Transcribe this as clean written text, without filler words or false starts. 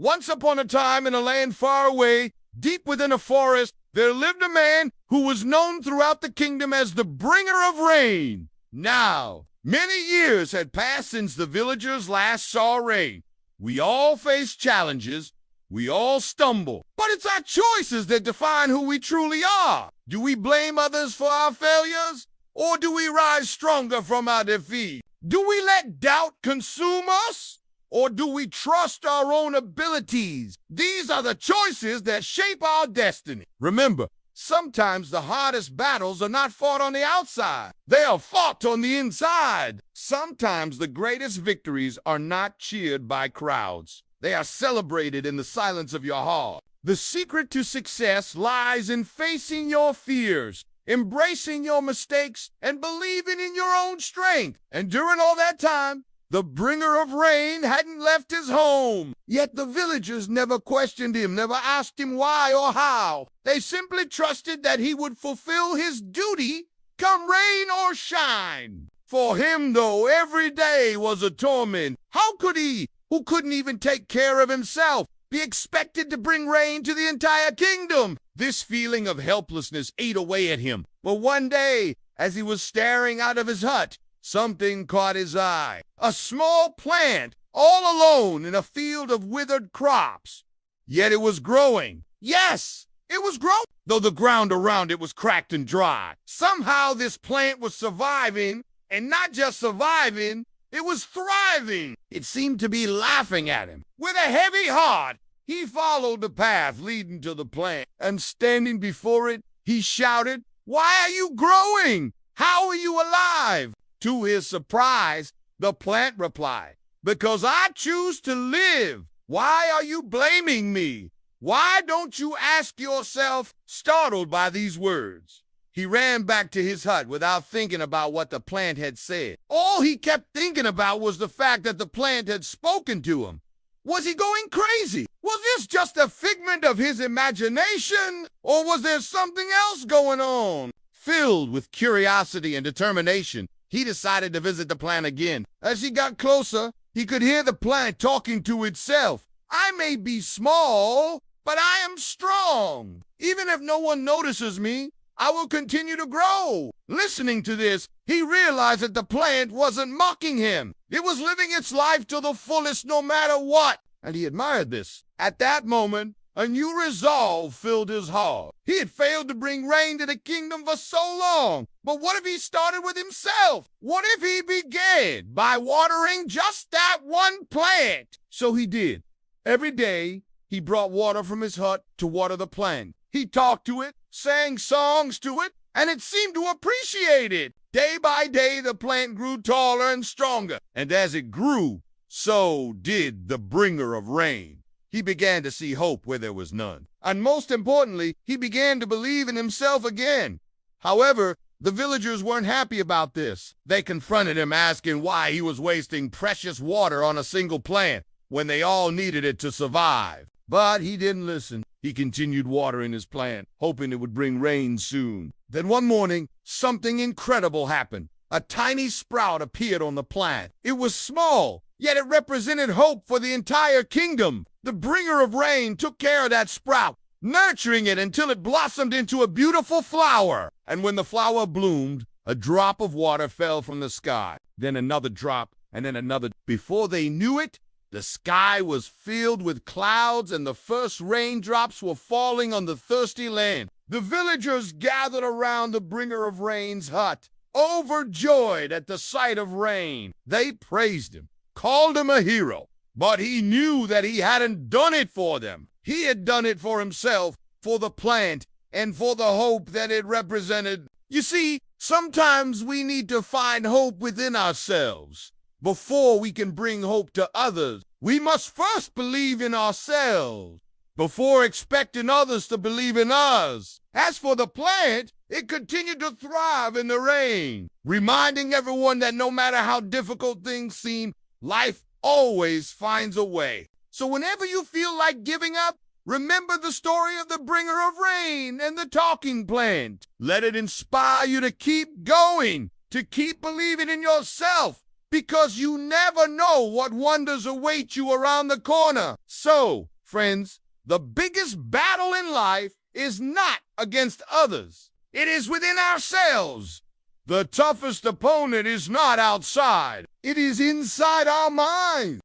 Once upon a time, in a land far away, deep within a forest, there lived a man who was known throughout the kingdom as the bringer of rain. Now, many years had passed since the villagers last saw rain. We all face challenges. We all stumble. But it's our choices that define who we truly are. Do we blame others for our failures? Or do we rise stronger from our defeat? Do we let doubt consume us? Or do we trust our own abilities? These are the choices that shape our destiny. Remember, sometimes the hardest battles are not fought on the outside. They are fought on the inside. Sometimes the greatest victories are not cheered by crowds. They are celebrated in the silence of your heart. The secret to success lies in facing your fears, embracing your mistakes, and believing in your own strength. And during all that time, the bringer of rain hadn't left his home. Yet the villagers never questioned him, never asked him why or how. They simply trusted that he would fulfill his duty, come rain or shine. For him, though, every day was a torment. How could he, who couldn't even take care of himself, be expected to bring rain to the entire kingdom? This feeling of helplessness ate away at him. But one day, as he was staring out of his hut, something caught his eye. A small plant, all alone in a field of withered crops. Yet it was growing. Yes, it was growing, though the ground around it was cracked and dry. Somehow this plant was surviving, and not just surviving, it was thriving. It seemed to be laughing at him. With a heavy heart, he followed the path leading to the plant, and standing before it, he shouted, "Why are you growing? How are you alive?" To his surprise, the plant replied, "Because I choose to live. Why are you blaming me? Why don't you ask yourself?" Startled by these words, he ran back to his hut without thinking about what the plant had said. All he kept thinking about was the fact that the plant had spoken to him. Was he going crazy? Was this just a figment of his imagination? Or was there something else going on? Filled with curiosity and determination, he decided to visit the plant again. As he got closer, he could hear the plant talking to itself. "I may be small, but I am strong. Even if no one notices me, I will continue to grow." Listening to this, he realized that the plant wasn't mocking him. It was living its life to the fullest no matter what, and he admired this. At that moment, a new resolve filled his heart. He had failed to bring rain to the kingdom for so long, but what if he started with himself? What if he began by watering just that one plant? So he did. Every day, he brought water from his hut to water the plant. He talked to it, sang songs to it, and it seemed to appreciate it. Day by day, the plant grew taller and stronger, and as it grew, so did the bringer of rain. He began to see hope where there was none. And most importantly, he began to believe in himself again. However, the villagers weren't happy about this. They confronted him, asking why he was wasting precious water on a single plant when they all needed it to survive. But he didn't listen. He continued watering his plant, hoping it would bring rain soon. Then one morning, something incredible happened. A tiny sprout appeared on the plant. It was small, yet it represented hope for the entire kingdom. The bringer of rain took care of that sprout, nurturing it until it blossomed into a beautiful flower. And when the flower bloomed, a drop of water fell from the sky, then another drop, and then another. Before they knew it, the sky was filled with clouds, and the first raindrops were falling on the thirsty land. The villagers gathered around the bringer of rain's hut, overjoyed at the sight of rain. They praised him, called him a hero, but he knew that he hadn't done it for them. He had done it for himself, for the plant, and for the hope that it represented. You see, sometimes we need to find hope within ourselves. Before we can bring hope to others, we must first believe in ourselves before expecting others to believe in us. As for the plant, it continued to thrive in the rain, reminding everyone that no matter how difficult things seem, life always finds a way. So whenever you feel like giving up, remember the story of the bringer of rain and the talking plant. Let it inspire you to keep going, to keep believing in yourself, because you never know what wonders await you around the corner. So, friends, the biggest battle in life is not against others. It is within ourselves. The toughest opponent is not outside. It is inside our minds.